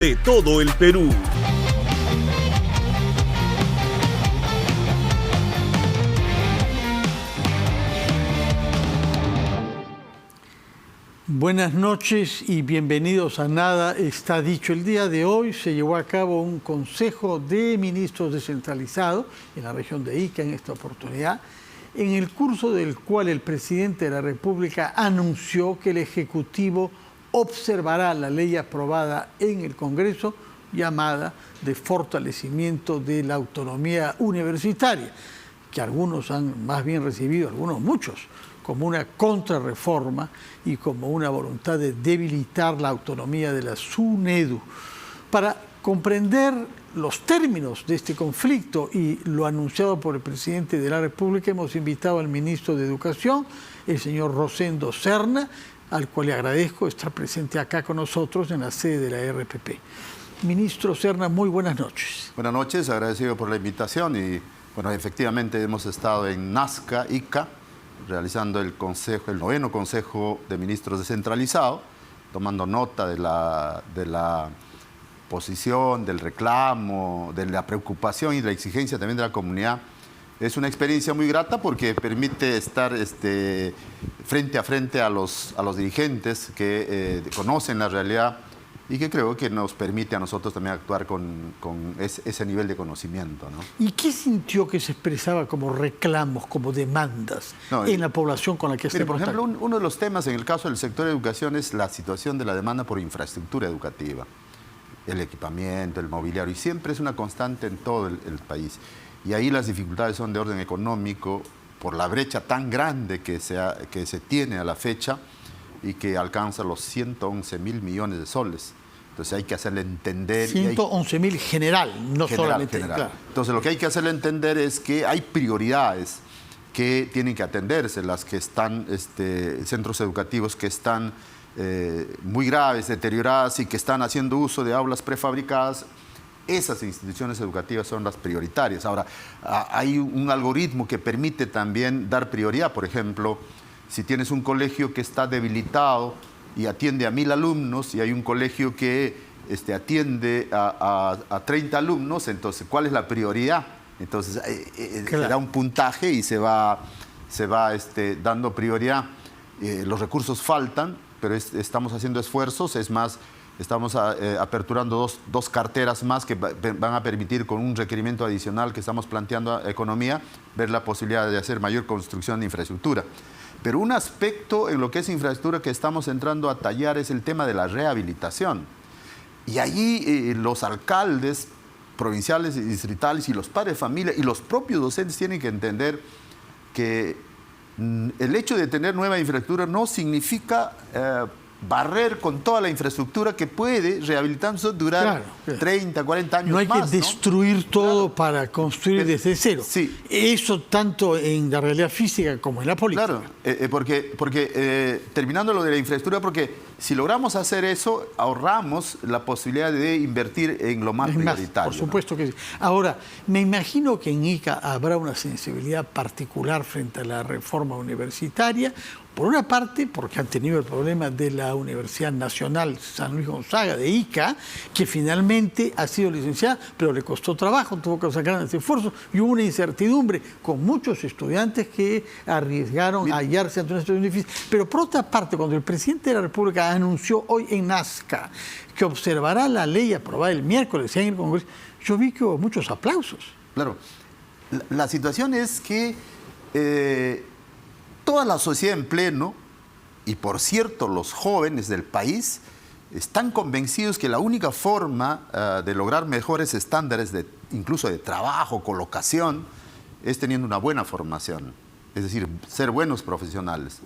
de todo el Perú. Buenas noches y bienvenidos a Nada Está Dicho. El día de hoy se llevó a cabo un Consejo de Ministros descentralizado en la región de Ica en esta oportunidad, en el curso del cual el presidente de la República anunció que el Ejecutivo observará la ley aprobada en el Congreso llamada de fortalecimiento de la autonomía universitaria, que algunos han más bien recibido, algunos muchos, como una contrarreforma y como una voluntad de debilitar la autonomía de la SUNEDU. Para comprender los términos de este conflicto y lo anunciado por el presidente de la República, hemos invitado al ministro de Educación, el señor Rosendo Serna, al cual le agradezco estar presente acá con nosotros en la sede de la RPP. Ministro Serna, muy buenas noches. Buenas noches, agradecido por la invitación y, bueno, efectivamente hemos estado en Nazca, Ica, realizando el noveno Consejo de Ministros descentralizado, tomando nota de la posición, del reclamo, de la preocupación y de la exigencia también de la comunidad. Es una experiencia muy grata porque permite estar frente a frente a los dirigentes que conocen la realidad y que creo que nos permite a nosotros también actuar con ese nivel de conocimiento, ¿no? ¿Y qué sintió que se expresaba como reclamos, como demandas en la población con la que está en contacto? Por ejemplo, uno de los temas en el caso del sector de educación es la situación de la demanda por infraestructura educativa, el equipamiento, el mobiliario, y siempre es una constante en todo el país. Y ahí las dificultades son de orden económico, por la brecha tan grande que se tiene a la fecha y que alcanza los 111.000 millones de soles. Entonces hay que hacerle entender... 111.000 general, no solamente... General. Claro. Entonces lo que hay que hacerle entender es que hay prioridades que tienen que atenderse, las que están, centros educativos que están muy graves, deterioradas y que están haciendo uso de aulas prefabricadas. Esas instituciones educativas son las prioritarias. Ahora, hay un algoritmo que permite también dar prioridad. Por ejemplo, si tienes un colegio que está debilitado y atiende a 1.000 alumnos y hay un colegio que atiende a 30 alumnos, entonces, ¿cuál es la prioridad? Entonces, claro, se da un puntaje y se va dando prioridad. Los recursos faltan, pero estamos haciendo esfuerzos. Es más, estamos aperturando dos carteras más que van a permitir, con un requerimiento adicional que estamos planteando a Economía, ver la posibilidad de hacer mayor construcción de infraestructura. Pero un aspecto en lo que es infraestructura que estamos entrando a tallar es el tema de la rehabilitación. Y allí los alcaldes provinciales y distritales y los padres de familia y los propios docentes tienen que entender que el hecho de tener nueva infraestructura no significa barrer con toda la infraestructura que puede rehabilitarse durar 30, 40 años más. No hay que destruir todo para construir desde cero. Sí. Eso tanto en la realidad física como en la política. Claro, porque terminando lo de la infraestructura, porque si logramos hacer eso, ahorramos la posibilidad de invertir en lo más prioritario. Por supuesto que sí. Ahora, me imagino que en Ica habrá una sensibilidad particular frente a la reforma universitaria. Por una parte, porque han tenido el problema de la Universidad Nacional San Luis Gonzaga de Ica, que finalmente ha sido licenciada, pero le costó trabajo, tuvo que hacer grandes esfuerzos y hubo una incertidumbre con muchos estudiantes que arriesgaron a hallarse ante una situación difícil. Pero por otra parte, cuando el presidente de la República anunció hoy en Nazca que observará la ley aprobada el miércoles en el Congreso, yo vi que hubo muchos aplausos. Claro, la situación es que toda la sociedad en pleno, y por cierto los jóvenes del país, están convencidos que la única forma de lograr mejores estándares, incluso de trabajo, colocación, es teniendo una buena formación, es decir, ser buenos profesionales.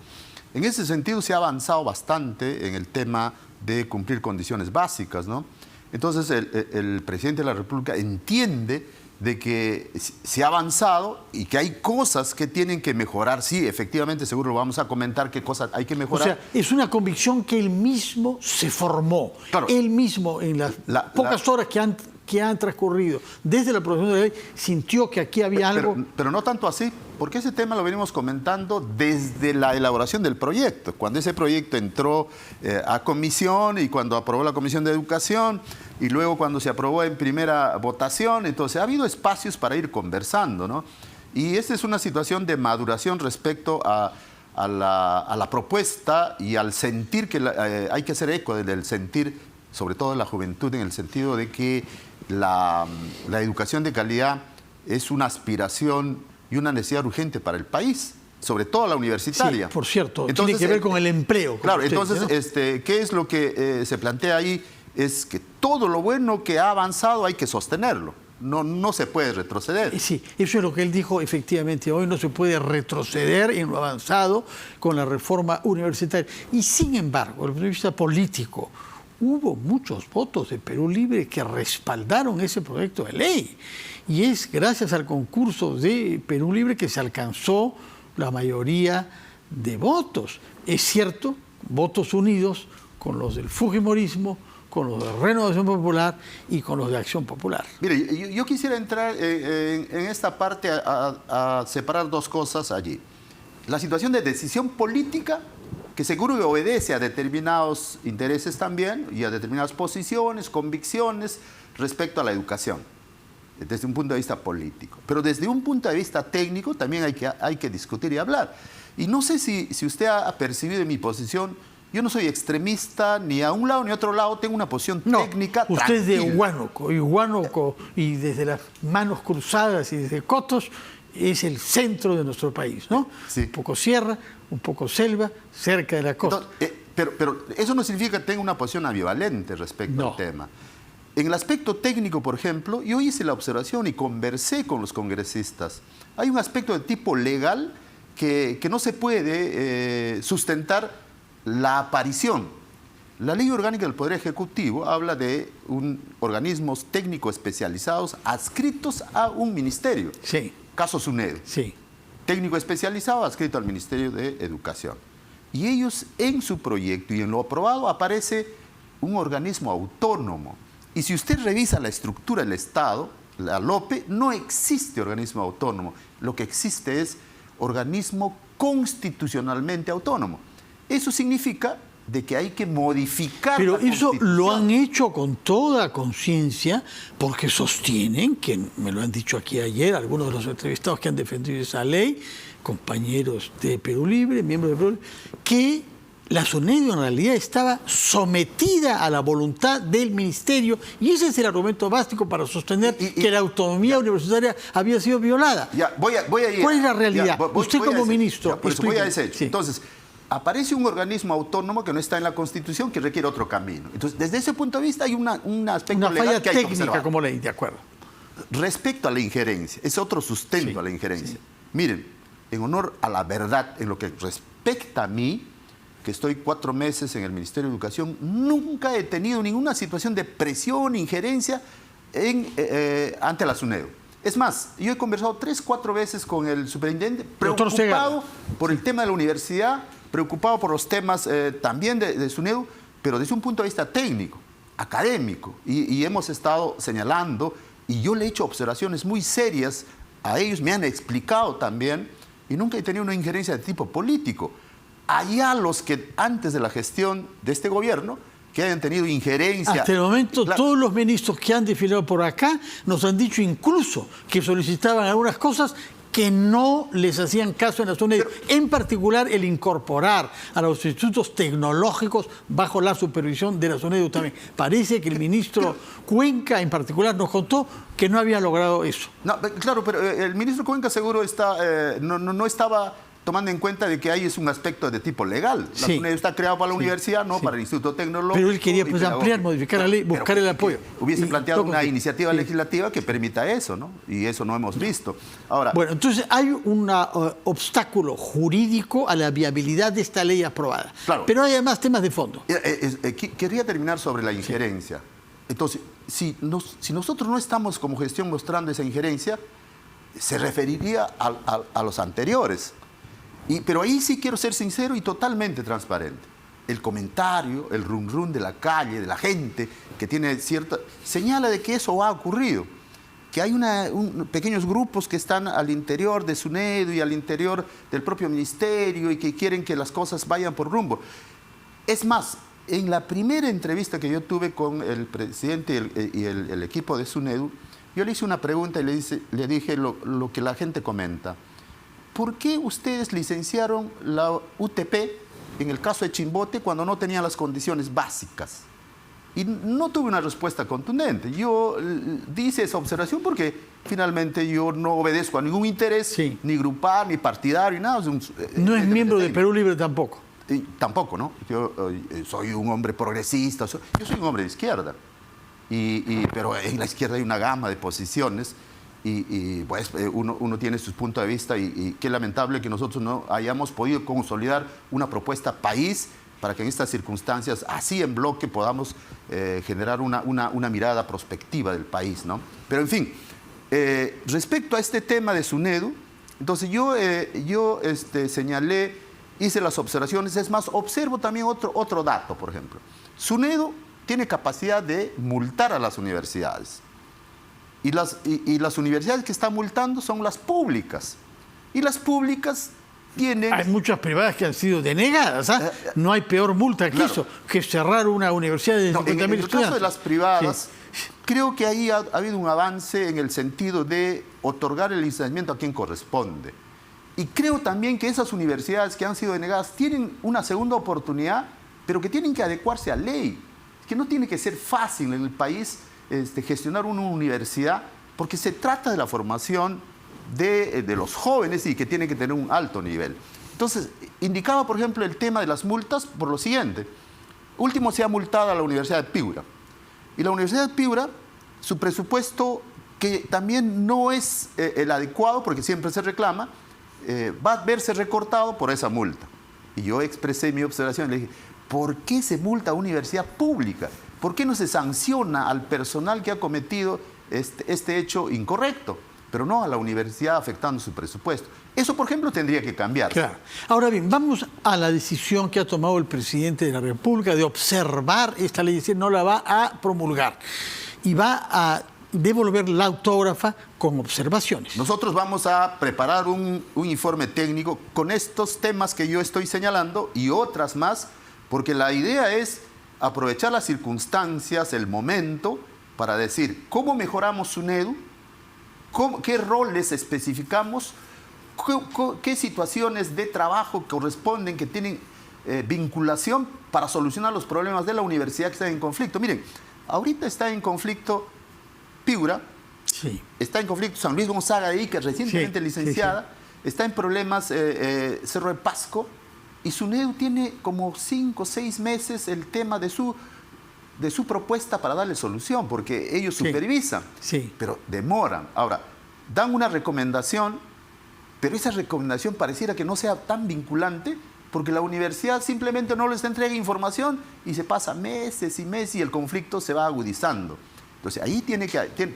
En ese sentido se ha avanzado bastante en el tema de cumplir condiciones básicas, ¿no? Entonces el presidente de la República entiende de que se ha avanzado y que hay cosas que tienen que mejorar. Sí, efectivamente, seguro lo vamos a comentar qué cosas hay que mejorar. O sea, es una convicción que él mismo se formó. Claro. Él mismo, en las pocas horas que han transcurrido desde la aprobación de la ley, sintió que aquí había algo... Pero no tanto así, porque ese tema lo venimos comentando desde la elaboración del proyecto. Cuando ese proyecto entró a comisión y cuando aprobó la Comisión de Educación, y luego cuando se aprobó en primera votación, entonces ha habido espacios para ir conversando, ¿no? Y esta es una situación de maduración respecto a la propuesta y al sentir que hay que hacer eco del sentir, sobre todo de la juventud, en el sentido de que la educación de calidad es una aspiración y una necesidad urgente para el país, sobre todo la universitaria. Sí, por cierto, entonces, tiene que ver con el empleo. Claro, usted entonces, dice, ¿no? ¿qué es lo que se plantea ahí? Es que todo lo bueno que ha avanzado hay que sostenerlo. No se puede retroceder. Sí, eso es lo que él dijo efectivamente. Hoy no se puede retroceder en lo avanzado con la reforma universitaria. Y sin embargo, desde el punto de vista político, hubo muchos votos de Perú Libre que respaldaron ese proyecto de ley. Y es gracias al concurso de Perú Libre que se alcanzó la mayoría de votos. Es cierto, votos unidos con los del fujimorismo, con los de Renovación Popular y con los de Acción Popular. Mire, yo quisiera entrar en esta parte a separar dos cosas allí. La situación de decisión política, que seguro que obedece a determinados intereses también y a determinadas posiciones, convicciones respecto a la educación, desde un punto de vista político. Pero desde un punto de vista técnico también hay que discutir y hablar. Y no sé si usted ha percibido en mi posición. Yo no soy extremista ni a un lado ni a otro lado, tengo una posición técnica usted tranquila. es de Huánuco, y desde las manos cruzadas y desde Cotos es el centro de nuestro país, ¿no? Sí. Un poco sierra, un poco selva, cerca de la costa. Entonces, pero eso no significa que tenga una posición ambivalente respecto al tema. En el aspecto técnico, por ejemplo, yo hice la observación y conversé con los congresistas. Hay un aspecto de tipo legal que no se puede sustentar la aparición. La Ley Orgánica del Poder Ejecutivo habla de organismos técnicos especializados adscritos a un ministerio. Sí. Caso SUNEDU. Sí. Técnico especializado adscrito al Ministerio de Educación. Y ellos en su proyecto y en lo aprobado aparece un organismo autónomo. Y si usted revisa la estructura del Estado, la LOPE, no existe organismo autónomo. Lo que existe es organismo constitucionalmente autónomo. Eso significa de que hay que modificar Pero la eso Constitución. lo han hecho con toda conciencia porque sostienen, que me lo han dicho aquí ayer algunos de los entrevistados que han defendido esa ley, compañeros de Perú Libre, miembros de Perú Libre, que la SUNEDU en realidad estaba sometida a la voluntad del ministerio y ese es el argumento básico para sostener que la autonomía universitaria había sido violada. Ya, voy a ir. ¿Cuál es la realidad? Ya, Usted voy a como ese. ministro. Ya, por eso voy a ese hecho. Sí. Entonces, aparece un organismo autónomo que no está en la Constitución, que requiere otro camino. Entonces, desde ese punto de vista hay un aspecto Una legal falla que hay que técnica observar. como ley, de acuerdo. Respecto a la injerencia, es otro sustento Sí, a la injerencia. sí. Miren, en honor a la verdad, en lo que respecta a mí, que estoy 4 meses en el Ministerio de Educación, nunca he tenido ninguna situación de presión, injerencia ante la SUNEDU. Es más, yo he conversado 3, 4 veces con el superintendente, preocupado por el tema de la universidad, preocupado por los temas también de SUNEDU, pero desde un punto de vista técnico, académico. Y hemos estado señalando, y yo le he hecho observaciones muy serias a ellos, me han explicado también, y nunca he tenido una injerencia de tipo político. Allá los que antes de la gestión de este gobierno, que hayan tenido injerencia. Hasta el momento, todos los ministros que han desfilado por acá nos han dicho incluso que solicitaban algunas cosas que no les hacían caso en la SUNEDU. En particular, el incorporar a los institutos tecnológicos bajo la supervisión de la SUNEDU también. Parece que el ministro Cuenca, en particular, nos contó que no había logrado eso. No, claro, pero el ministro Cuenca seguro no estaba tomando en cuenta de que ahí es un aspecto de tipo legal. La SUNEDU está creada para la universidad, no para el Instituto Tecnológico. Pero él quería pues ampliar, modificar la ley, buscar el apoyo. Hubiese planteado una iniciativa legislativa que permita eso, ¿no? Y eso no hemos visto. Ahora, bueno, entonces hay un obstáculo jurídico a la viabilidad de esta ley aprobada. Claro. Pero hay además temas de fondo. Quería terminar sobre la injerencia. Entonces, si nosotros no estamos como gestión mostrando esa injerencia, se referiría a los anteriores. Pero ahí sí quiero ser sincero y totalmente transparente. El comentario, el rum de la calle, de la gente que tiene cierta... señala de que eso ha ocurrido. Que hay pequeños grupos que están al interior de SUNEDU y al interior del propio ministerio y que quieren que las cosas vayan por rumbo. Es más, en la primera entrevista que yo tuve con el presidente y el equipo de SUNEDU, yo le hice una pregunta y le dije lo que la gente comenta. ¿Por qué ustedes licenciaron la UTP en el caso de Chimbote cuando no tenían las condiciones básicas? Y no tuve una respuesta contundente. Yo hice esa observación porque finalmente yo no obedezco a ningún interés, ni grupal, ni partidario, ni nada. No es miembro de Perú Libre tampoco. Y tampoco, ¿no? Yo soy un hombre progresista, yo soy un hombre de izquierda. Pero en la izquierda hay una gama de posiciones y pues uno tiene sus puntos de vista y qué lamentable que nosotros no hayamos podido consolidar una propuesta país para que en estas circunstancias, así en bloque, podamos generar una mirada prospectiva del país, ¿no? Pero en fin, respecto a este tema de SUNEDU, entonces yo señalé, hice las observaciones, es más, observo también otro dato, por ejemplo. SUNEDU tiene capacidad de multar a las universidades. Y las universidades que están multando son las públicas. Y las públicas tienen... Hay muchas privadas que han sido denegadas. No hay peor multa que eso, que cerrar una universidad de 50.000 estudiantes. En el caso de las privadas, creo que ahí ha habido un avance en el sentido de otorgar el licenciamiento a quien corresponde. Y creo también que esas universidades que han sido denegadas tienen una segunda oportunidad, pero que tienen que adecuarse a ley. Que no tiene que ser fácil en el país gestionar una universidad, porque se trata de la formación de los jóvenes y que tiene que tener un alto nivel. Entonces, indicaba, por ejemplo, el tema de las multas por lo siguiente. Último se ha multado a la Universidad de Piura. Y la Universidad de Piura, su presupuesto, que también no es el adecuado, porque siempre se reclama, va a verse recortado por esa multa. Y yo expresé mi observación, le dije, ¿por qué se multa a una universidad pública? ¿Por qué no se sanciona al personal que ha cometido este hecho incorrecto? Pero no a la universidad afectando su presupuesto. Eso, por ejemplo, tendría que cambiar. Claro. Ahora bien, vamos a la decisión que ha tomado el presidente de la República de observar esta ley, es decir, no la va a promulgar y va a devolver la autógrafa con observaciones. Nosotros vamos a preparar un informe técnico con estos temas que yo estoy señalando y otras más, porque la idea es aprovechar las circunstancias, el momento, para decir cómo mejoramos SUNEDU, qué roles especificamos, qué situaciones de trabajo corresponden, que tienen vinculación para solucionar los problemas de la universidad que están en conflicto. Miren, ahorita está en conflicto Piura, está en conflicto San Luis Gonzaga de Ica, recientemente licenciada, está en problemas Cerro de Pasco, y SUNEDU tiene como 5 o 6 meses el tema de su propuesta para darle solución, porque ellos supervisan, pero demoran. Ahora, dan una recomendación, pero esa recomendación pareciera que no sea tan vinculante, porque la universidad simplemente no les entrega información y se pasa meses y meses y el conflicto se va agudizando. Entonces, ahí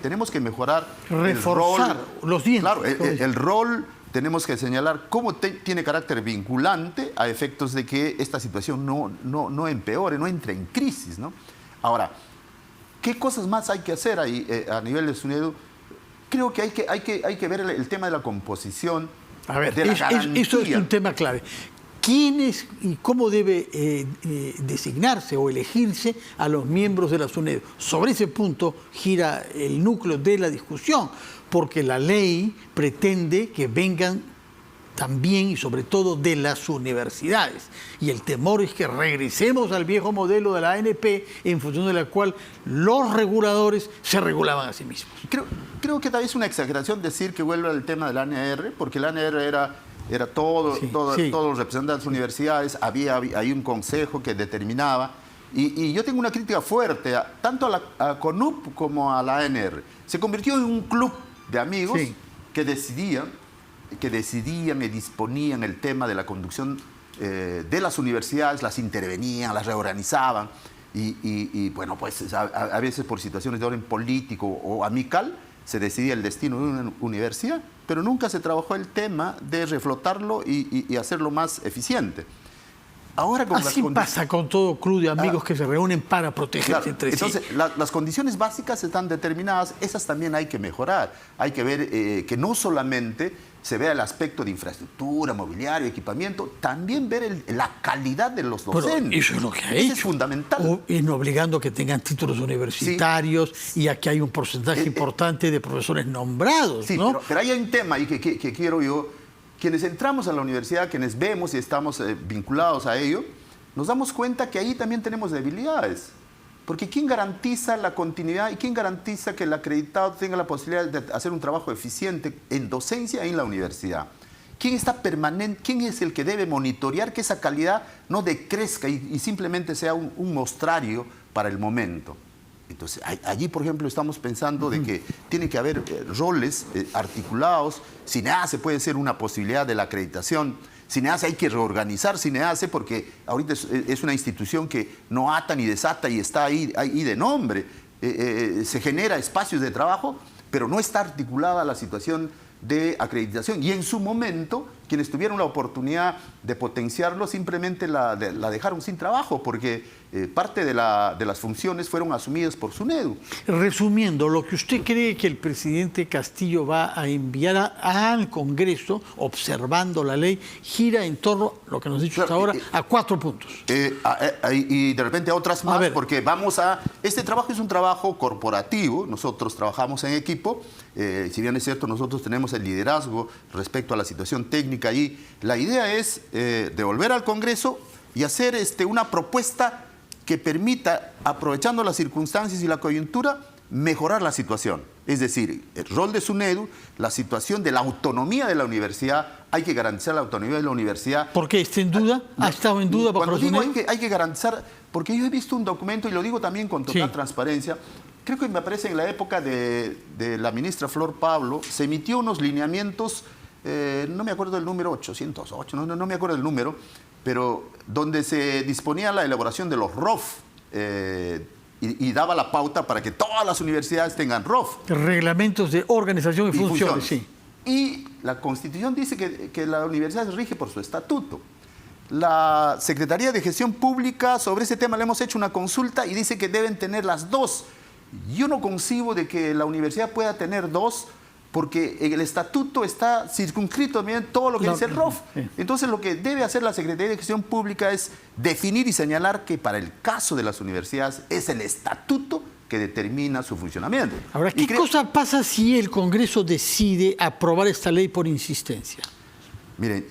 tenemos que mejorar, reforzar los dientes. Claro, el rol. Tenemos que señalar cómo tiene carácter vinculante a efectos de que esta situación no empeore, no entre en crisis, ¿no? Ahora, ¿qué cosas más hay que hacer ahí a nivel de SUNEDU? Creo que hay que ver el tema de la composición. A ver, de la garantía. eso es un tema clave. ¿Quiénes y cómo debe designarse o elegirse a los miembros de la SUNEDU? Sobre ese punto gira el núcleo de la discusión, porque la ley pretende que vengan también y sobre todo de las universidades. Y el temor es que regresemos al viejo modelo de la ANP, en función de la cual los reguladores se regulaban a sí mismos. Creo que tal vez es una exageración decir que vuelve al tema de la ANR, porque la ANR era todos los representantes de las universidades, hay un consejo que determinaba, y yo tengo una crítica fuerte tanto a CONUP como a la ANR. Se convirtió en un club de amigos que decidían y disponían el tema de la conducción de las universidades, las intervenían, las reorganizaban, y bueno, pues a veces por situaciones de orden político o amical se decidía el destino de una universidad, pero nunca se trabajó el tema de reflotarlo y hacerlo más eficiente. Ahora con Así pasa con todo club de amigos que se reúnen para protegerse claro, entre entonces, sí. las condiciones básicas están determinadas, esas también hay que mejorar. Hay que ver que no solamente se vea el aspecto de infraestructura, mobiliario, equipamiento, también ver la calidad de los docentes. Pero eso es lo que ha Eso hecho. es fundamental. Y no obligando a que tengan títulos universitarios y a que hay un porcentaje importante de profesores nombrados, Sí, ¿no? pero hay un tema y que quiero yo. Quienes entramos a la universidad, quienes vemos y estamos vinculados a ello, nos damos cuenta que ahí también tenemos debilidades. Porque ¿quién garantiza la continuidad y quién garantiza que el acreditado tenga la posibilidad de hacer un trabajo eficiente en docencia y en la universidad? ¿Quién está permanente? ¿Quién es el que debe monitorear que esa calidad no decrezca y simplemente sea un mostrario para el momento? Entonces, allí, por ejemplo, estamos pensando de que tiene que haber roles articulados. CINEACE puede ser una posibilidad de la acreditación. CINEACE hay que reorganizar CINEACE porque ahorita es una institución que no ata ni desata y está ahí de nombre. Se genera espacios de trabajo, pero no está articulada la situación de acreditación. Y en su momento, quienes tuvieron la oportunidad de potenciarlo simplemente la dejaron sin trabajo porque parte de las funciones fueron asumidas por SUNEDU. Resumiendo, lo que usted cree que el presidente Castillo va a enviar al Congreso, observando la ley, gira en torno, lo que nos ha dicho hasta ahora, a 4 puntos. Y de repente a otras más, porque este trabajo es un trabajo corporativo, nosotros trabajamos en equipo, si bien es cierto, nosotros tenemos el liderazgo respecto a la situación técnica y la idea es devolver al Congreso y hacer una propuesta que permita, aprovechando las circunstancias y la coyuntura, mejorar la situación. Es decir, el rol de SUNEDU, la situación de la autonomía de la universidad, hay que garantizar la autonomía de la universidad. ¿Por qué? ¿Está en duda? ¿Ha estado en duda para SUNEDU? SUNEDU? Hay que garantizar, porque yo he visto un documento, y lo digo también con total transparencia, creo que me parece en la época de la ministra Flor Pablo, se emitió unos lineamientos, no me acuerdo del número, 808, no me acuerdo del número, pero donde se disponía la elaboración de los ROF y daba la pauta para que todas las universidades tengan ROF. Reglamentos de organización y funciones, sí. Y la Constitución dice que la universidad se rige por su estatuto. La Secretaría de Gestión Pública, sobre ese tema le hemos hecho una consulta y dice que deben tener las dos. Yo no concibo de que la universidad pueda tener dos, porque en el estatuto está circunscrito también todo lo que dice el ROF. Entonces lo que debe hacer la Secretaría de Gestión Pública es definir y señalar que para el caso de las universidades es el estatuto que determina su funcionamiento. Ahora, ¿qué cosa pasa si el Congreso decide aprobar esta ley por insistencia? Miren,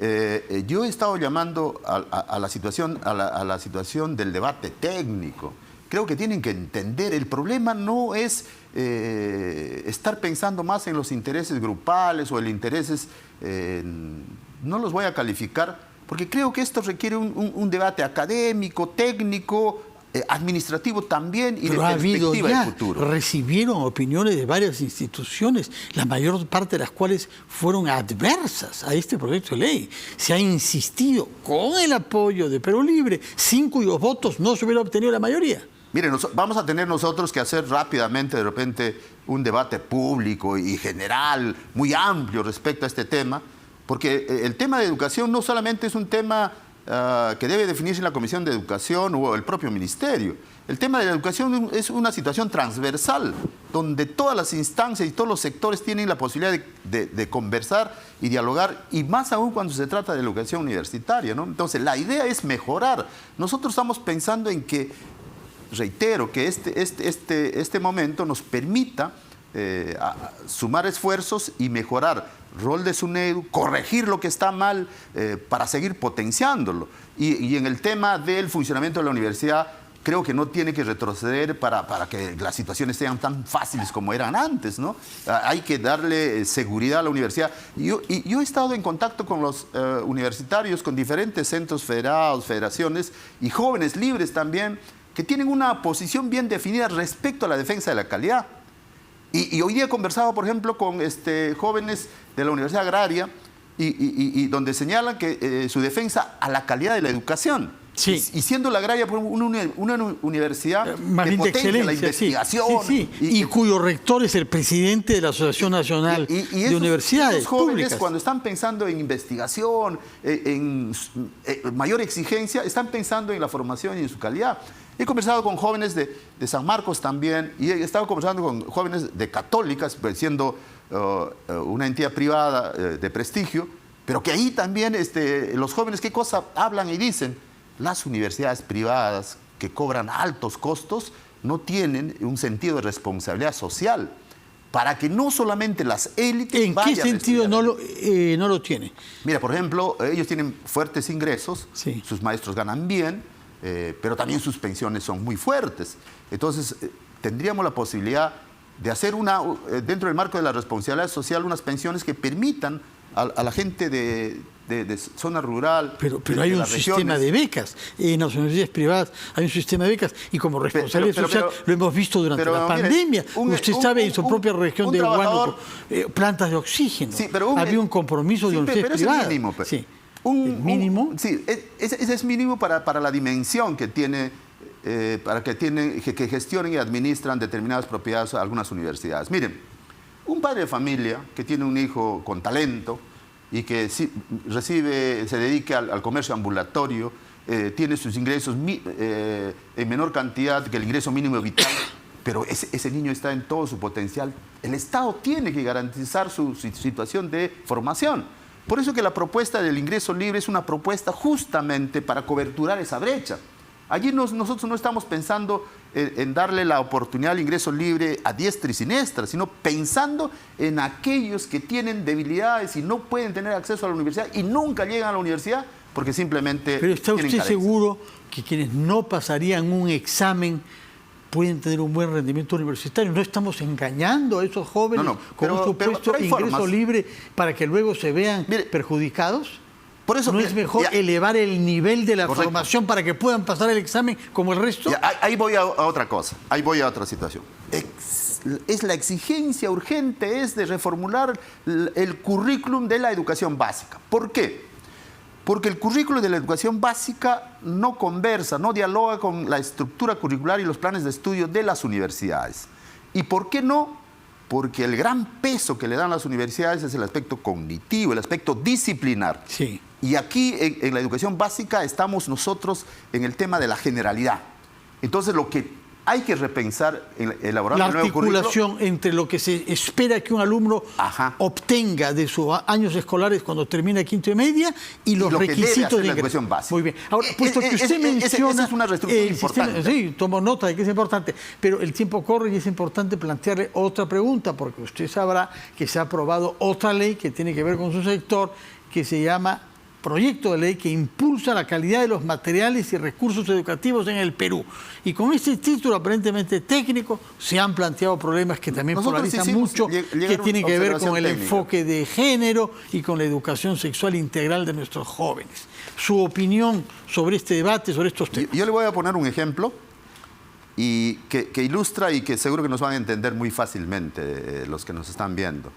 yo he estado llamando a la situación del debate técnico. Creo que tienen que entender, el problema no es estar pensando más en los intereses grupales o en intereses, no los voy a calificar, porque creo que esto requiere un debate académico, técnico, administrativo también y pero de perspectiva de futuro. Recibieron opiniones de varias instituciones, la mayor parte de las cuales fueron adversas a este proyecto de ley. Se ha insistido con el apoyo de Perú Libre, sin cuyos votos no se hubiera obtenido la mayoría. Miren, vamos a tener nosotros que hacer rápidamente, de repente, un debate público y general, muy amplio respecto a este tema, porque el tema de educación no solamente es un tema que debe definirse en la Comisión de Educación o el propio Ministerio. El tema de la educación es una situación transversal, donde todas las instancias y todos los sectores tienen la posibilidad de conversar y dialogar, y más aún cuando se trata de educación universitaria, ¿no? Entonces, la idea es mejorar. Nosotros estamos pensando en que, reitero, que este momento nos permita sumar esfuerzos y mejorar rol de SUNEDU, corregir lo que está mal para seguir potenciándolo. Y en el tema del funcionamiento de la universidad, creo que no tiene que retroceder para que las situaciones sean tan fáciles como eran antes, ¿no? Hay que darle seguridad a la universidad. Yo he estado en contacto con los universitarios, con diferentes centros federados, federaciones y jóvenes libres también, que tienen una posición bien definida respecto a la defensa de la calidad. Y hoy día he conversado, por ejemplo, con jóvenes de la Universidad Agraria y donde señalan que su defensa a la calidad de la educación. Sí. Y siendo la agraria una universidad más que bien de potencia la excelencia, sí. investigación. Sí, sí. Y cuyo rector es el presidente de la Asociación Nacional de Universidades esos jóvenes, Públicas. cuando están pensando en investigación, en mayor exigencia, están pensando en la formación y en su calidad. He conversado con jóvenes de San Marcos también, y he estado conversando con jóvenes de católicas, pues, siendo una entidad privada de prestigio, pero que ahí también los jóvenes, ¿qué cosa hablan y dicen? Las universidades privadas que cobran altos costos no tienen un sentido de responsabilidad social para que no solamente las élites ¿En qué sentido no lo tiene? Mira, por ejemplo, ellos tienen fuertes ingresos, sí. Sus maestros ganan bien, pero también sus pensiones son muy fuertes. Entonces, tendríamos la posibilidad de hacer dentro del marco de la responsabilidad social, unas pensiones que permitan a la gente de zona rural. Pero hay un sistema de becas. En las universidades privadas hay un sistema de becas. Y como responsabilidad social lo hemos visto durante la pandemia. Usted sabe, en su propia región de Huánuco, plantas de oxígeno. Sí, había un compromiso de universidades privadas. Es mínimo, sí. ¿El mínimo? Sí, ese es mínimo para la dimensión que tiene, que gestionen y administran determinadas propiedades a algunas universidades. Miren, un padre de familia que tiene un hijo con talento y que se dedica al comercio ambulatorio, tiene sus ingresos en menor cantidad que el ingreso mínimo vital, pero ese niño está en todo su potencial. El Estado tiene que garantizar su situación de formación. Por eso que la propuesta del ingreso libre es una propuesta justamente para coberturar esa brecha. Allí nosotros no estamos pensando en darle la oportunidad al ingreso libre a diestra y siniestra, sino pensando en aquellos que tienen debilidades y no pueden tener acceso a la universidad y nunca llegan a la universidad porque simplemente ¿Pero está usted seguro que quienes no pasarían un examen pueden tener un buen rendimiento universitario? ¿No estamos engañando a esos jóvenes con un supuesto ingreso libre para que luego se vean perjudicados? Por eso, ¿No es mejor elevar el nivel de la formación para que puedan pasar el examen como el resto? Ahí voy a otra cosa, ahí voy a otra situación. Es la exigencia urgente de reformular el currículum de la educación básica. ¿Por qué? Porque el currículum de la educación básica no conversa, no dialoga con la estructura curricular y los planes de estudio de las universidades. ¿Y por qué no? Porque el gran peso que le dan las universidades es el aspecto cognitivo, el aspecto disciplinar. Sí. Y aquí en la educación básica estamos nosotros en el tema de la generalidad. Entonces lo que hay que repensar en elaborar la articulación entre lo que se espera que un alumno obtenga de sus años escolares cuando termina quinto y media y los requisitos de la educación básica. Muy bien. Ahora, puesto que usted menciona... Esa es una reestructura importante. Sí, tomo nota de que es importante, pero el tiempo corre y es importante plantearle otra pregunta, porque usted sabrá que se ha aprobado otra ley que tiene que ver con su sector, que se llama proyecto de ley que impulsa la calidad de los materiales y recursos educativos en el Perú. Y con este título aparentemente técnico se han planteado problemas que también polarizan mucho, que tienen que ver con el enfoque de género y con la educación sexual integral de nuestros jóvenes. Su opinión sobre este debate, sobre estos temas. Yo le voy a poner un ejemplo y que ilustra y que seguro que nos van a entender muy fácilmente los que nos están viendo.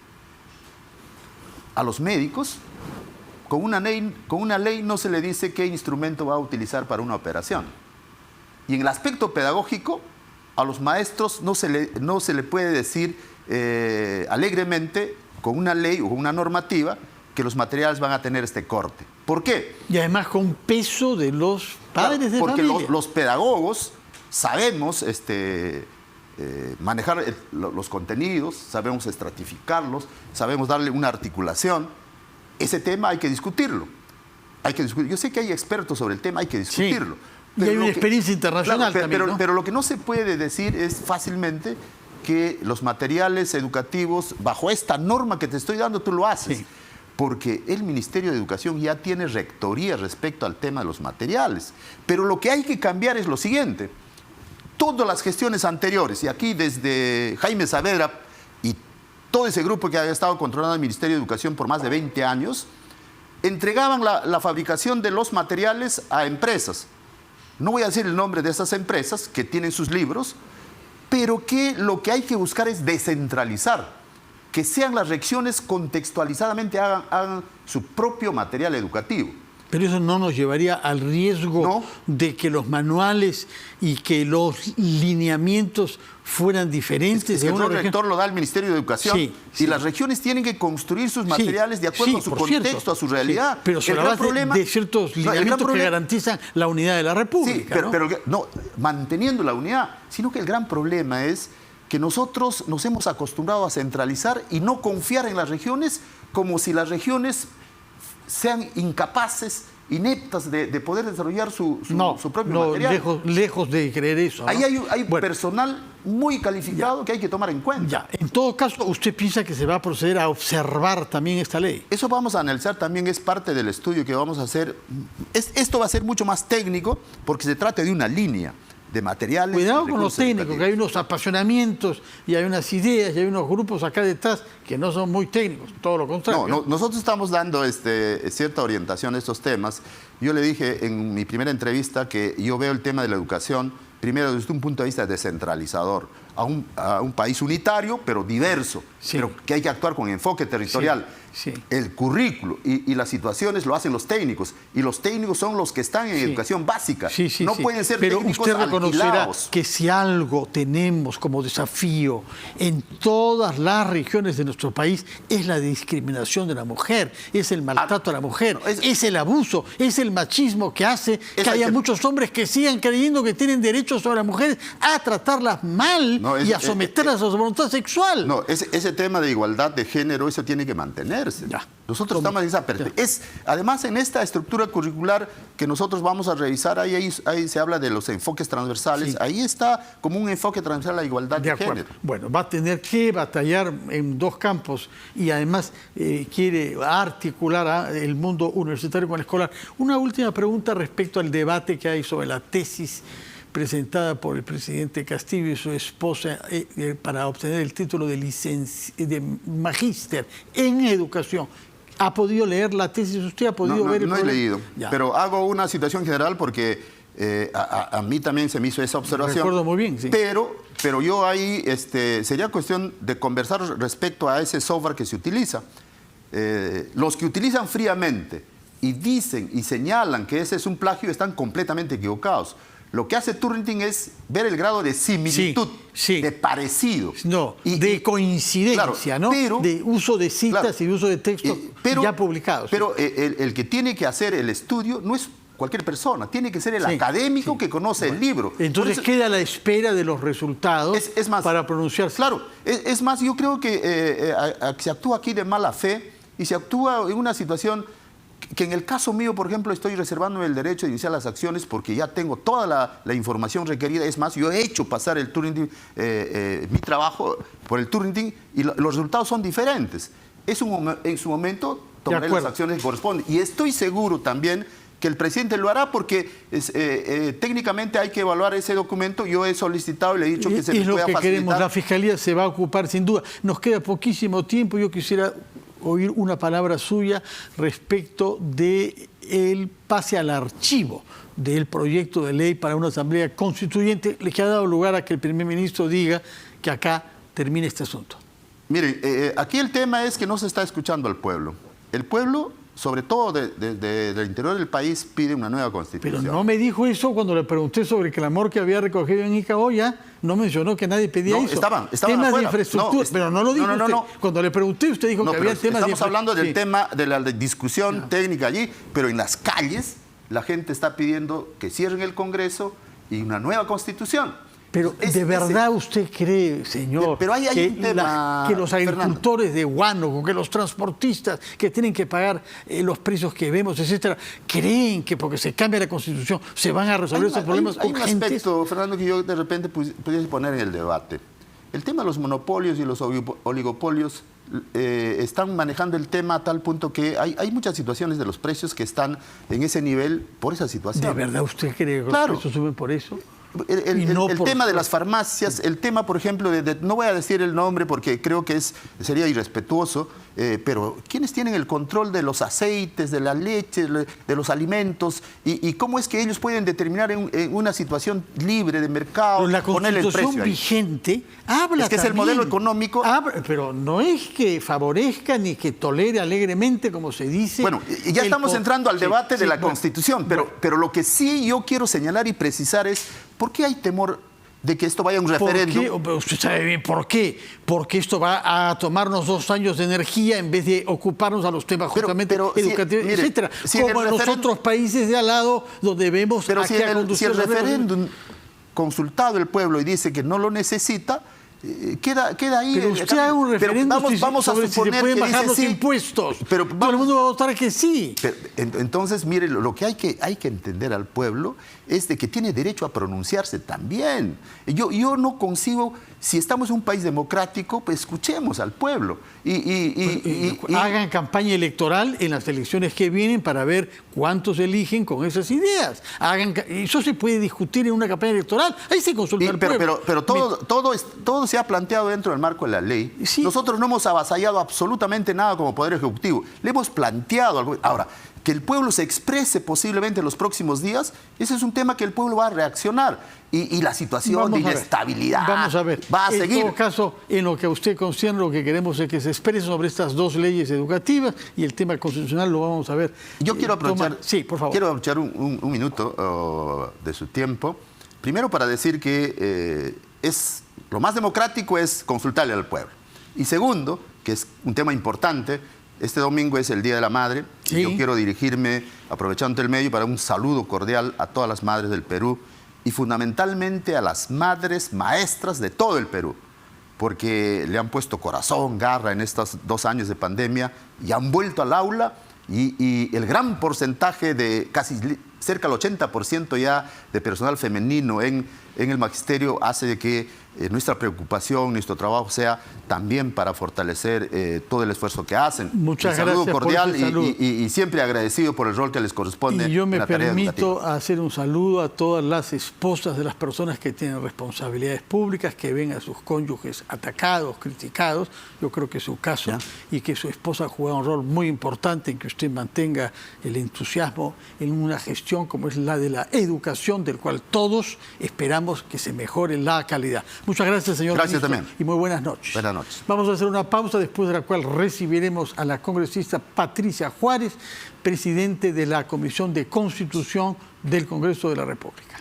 A los médicos, con una ley no se le dice qué instrumento va a utilizar para una operación. Y en el aspecto pedagógico, a los maestros no se le puede decir alegremente, con una ley o con una normativa, que los materiales van a tener este corte. ¿Por qué? Y además con peso de los padres de familia. Porque los pedagogos sabemos manejar los contenidos, sabemos estratificarlos, sabemos darle una articulación. Ese tema hay que discutirlo. Yo sé que hay expertos sobre el tema, hay que discutirlo. Sí. Y hay una experiencia internacional también, ¿no? Pero lo que no se puede decir es fácilmente que los materiales educativos, bajo esta norma que te estoy dando, tú lo haces. Sí. Porque el Ministerio de Educación ya tiene rectoría respecto al tema de los materiales. Pero lo que hay que cambiar es lo siguiente. Todas las gestiones anteriores, y aquí desde Jaime Saavedra y todo ese grupo que había estado controlando el Ministerio de Educación por más de 20 años, entregaban la fabricación de los materiales a empresas. No voy a decir el nombre de esas empresas que tienen sus libros, pero que lo que hay que buscar es descentralizar, que sean las regiones contextualizadamente hagan su propio material educativo. Pero eso no nos llevaría al riesgo de que los manuales y que los lineamientos fueran diferentes. Es que el rol rector lo da el Ministerio de Educación. Y las regiones tienen que construir sus materiales de acuerdo a su contexto, a su realidad. Pero sobre la base de ciertos lineamientos que garantizan la unidad de la República. Sí, pero no manteniendo la unidad, sino que el gran problema es que nosotros nos hemos acostumbrado a centralizar y no confiar en las regiones, como si las regiones sean incapaces, ineptas de poder desarrollar su propio material. Lejos de creer eso. Ahí hay personal muy calificado que hay que tomar en cuenta. Ya. En todo caso, ¿usted piensa que se va a proceder a observar también esta ley? Eso vamos a analizar también, es parte del estudio que vamos a hacer. Esto va a ser mucho más técnico porque se trata de una línea de materiales. Cuidado con los técnicos, que hay unos apasionamientos y hay unas ideas y hay unos grupos acá detrás que no son muy técnicos, todo lo contrario. No, nosotros estamos dando cierta orientación a estos temas. Yo le dije en mi primera entrevista que yo veo el tema de la educación primero desde un punto de vista descentralizador, a un país unitario pero diverso, pero que hay que actuar con enfoque territorial. El currículo y las situaciones lo hacen los técnicos, y los técnicos son los que están en educación básica. No pueden ser técnicos usted reconocerá alquilados. Que si algo tenemos como desafío en todas las regiones de nuestro país es la discriminación de la mujer, es el maltrato a la mujer, es el abuso, es el machismo que hace que haya muchos hombres que sigan creyendo que tienen derechos sobre las mujeres a tratarlas mal y a someterlas a su voluntad sexual. No, ese tema de igualdad de género, eso tiene que mantenerse. Nosotros estamos en esa perspectiva. Además, en esta estructura curricular que nosotros vamos a revisar, ahí se habla de los enfoques transversales. Ahí está como un enfoque transversal la igualdad de género. Bueno, va a tener que batallar en dos campos y además quiere articular el mundo universitario con el escolar. Una última pregunta respecto al debate que hay sobre la tesis presentada por el presidente Castillo y su esposa para obtener el título de magíster en educación. ¿Ha podido leer la tesis? ¿Usted ha podido ver el problema? No he leído, pero hago una situación general porque a mí también se me hizo esa observación. Recuerdo muy bien, sí. Pero yo ahí sería cuestión de conversar respecto a ese software que se utiliza. Los que utilizan fríamente y dicen y señalan que ese es un plagio están completamente equivocados. Lo que hace Turnitin es ver el grado de similitud, de parecido. De coincidencia, de uso de citas y de uso de textos ya publicados. Pero el que tiene que hacer el estudio no es cualquier persona, tiene que ser el académico que conoce el libro. Entonces queda a la espera de los resultados para pronunciarse. Claro, es más, yo creo que se actúa aquí de mala fe y se actúa en una situación que en el caso mío, por ejemplo, estoy reservándome el derecho de iniciar las acciones porque ya tengo toda la información requerida. Es más, yo he hecho pasar el Turnitin, mi trabajo por el Turnitin, y los resultados son diferentes. En su momento tomaré las acciones que corresponden. Y estoy seguro también que el presidente lo hará porque técnicamente hay que evaluar ese documento. Yo he solicitado y le he dicho que se les pueda facilitar. Queremos, la Fiscalía se va a ocupar sin duda. Nos queda poquísimo tiempo. Yo quisiera oír una palabra suya respecto del pase al archivo del proyecto de ley para una asamblea constituyente, que ha dado lugar a que el primer ministro diga que acá termine este asunto. Miren, aquí el tema es que no se está escuchando al pueblo. El pueblo, sobre todo del interior del país, pide una nueva constitución. Pero no me dijo eso cuando le pregunté sobre el clamor que había recogido en Icaoya. No mencionó que nadie pedía eso. Estaban temas afuera. De infraestructura, pero no lo dijo usted. Cuando le pregunté, usted dijo que había temas Estamos hablando del tema de la discusión técnica allí, pero en las calles la gente está pidiendo que cierren el Congreso y una nueva constitución. Pero ¿de verdad usted cree, señor, pero hay un tema, que los agricultores de Huánuco, que los transportistas que tienen que pagar los precios que vemos, etcétera, creen que porque se cambia la Constitución se van a resolver esos problemas urgentes? Hay un aspecto, Fernando, que yo de repente pudiese poner en el debate. El tema de los monopolios y los oligopolios están manejando el tema a tal punto que hay muchas situaciones de los precios que están en ese nivel por esa situación. ¿De verdad usted cree que los precios suben por eso? el tema de las farmacias, el tema, por ejemplo, no voy a decir el nombre porque creo que sería irrespetuoso, pero ¿quiénes tienen el control de los aceites, de la leche, de los alimentos? ¿Y cómo es que ellos pueden determinar en una situación libre de mercado, la ponerle el precio Constitución ahí? vigente habla Es que es el modelo económico. Pero no es que favorezca ni que tolere alegremente, como se dice. Bueno, ya estamos entrando al debate de la Constitución, pero lo que sí yo quiero señalar y precisar es ¿por qué hay temor de que esto vaya a un referéndum? Usted sabe bien por qué. Porque esto va a tomarnos 2 años de energía en vez de ocuparnos a los temas justamente educativos, etcétera. Como en los otros países de al lado donde vemos pero a qué ha conducido si el referéndum consultado el pueblo y dice que no lo necesita, queda ahí. Pero usted haga un referéndum vamos a suponer si se pueden que bajar los sí, impuestos. Pero todo el mundo va a votar que sí. Entonces, mire, lo que hay que entender al pueblo es de que tiene derecho a pronunciarse también. Yo no concibo, si estamos en un país democrático, pues escuchemos al pueblo. Hagan campaña electoral en las elecciones que vienen para ver cuántos eligen con esas ideas. Eso se puede discutir en una campaña electoral. Ahí se consulta al pueblo. Pero todo se ha planteado dentro del marco de la ley. Sí. Nosotros no hemos avasallado absolutamente nada como Poder Ejecutivo. Le hemos planteado algo. Ahora, que el pueblo se exprese posiblemente en los próximos días, ese es un tema que el pueblo va a reaccionar. Y la situación de inestabilidad va a seguir. En todo caso, en lo que a usted concierne, lo que queremos es que se exprese sobre estas 2 leyes educativas y el tema constitucional lo vamos a ver. Yo quiero aprovechar, sí, por favor. Quiero aprovechar un minuto de su tiempo. Primero para decir que lo más democrático es consultarle al pueblo. Y segundo, que es un tema importante, este domingo es el Día de la Madre. Sí. Y yo quiero dirigirme, aprovechando el medio, para un saludo cordial a todas las madres del Perú y fundamentalmente a las madres maestras de todo el Perú, porque le han puesto corazón, garra en estos 2 años de pandemia y han vuelto al aula y el gran porcentaje de casi cerca del 80% ya de personal femenino en el magisterio hace de que nuestra preocupación, nuestro trabajo sea también para fortalecer todo el esfuerzo que hacen. Muchas gracias. Un saludo cordial y siempre agradecido por el rol que les corresponde. Y yo me permito hacer un saludo a todas las esposas de las personas que tienen responsabilidades públicas, que ven a sus cónyuges atacados, criticados. Yo creo que es su caso, y que su esposa ha jugado un rol muy importante en que usted mantenga el entusiasmo en una gestión como es la de la educación, del cual todos esperamos que se mejore la calidad. Muchas gracias, señor ministro. Gracias también. Y muy buenas noches. Buenas noches. Vamos a hacer una pausa, después de la cual recibiremos a la congresista Patricia Juárez, presidente de la Comisión de Constitución del Congreso de la República.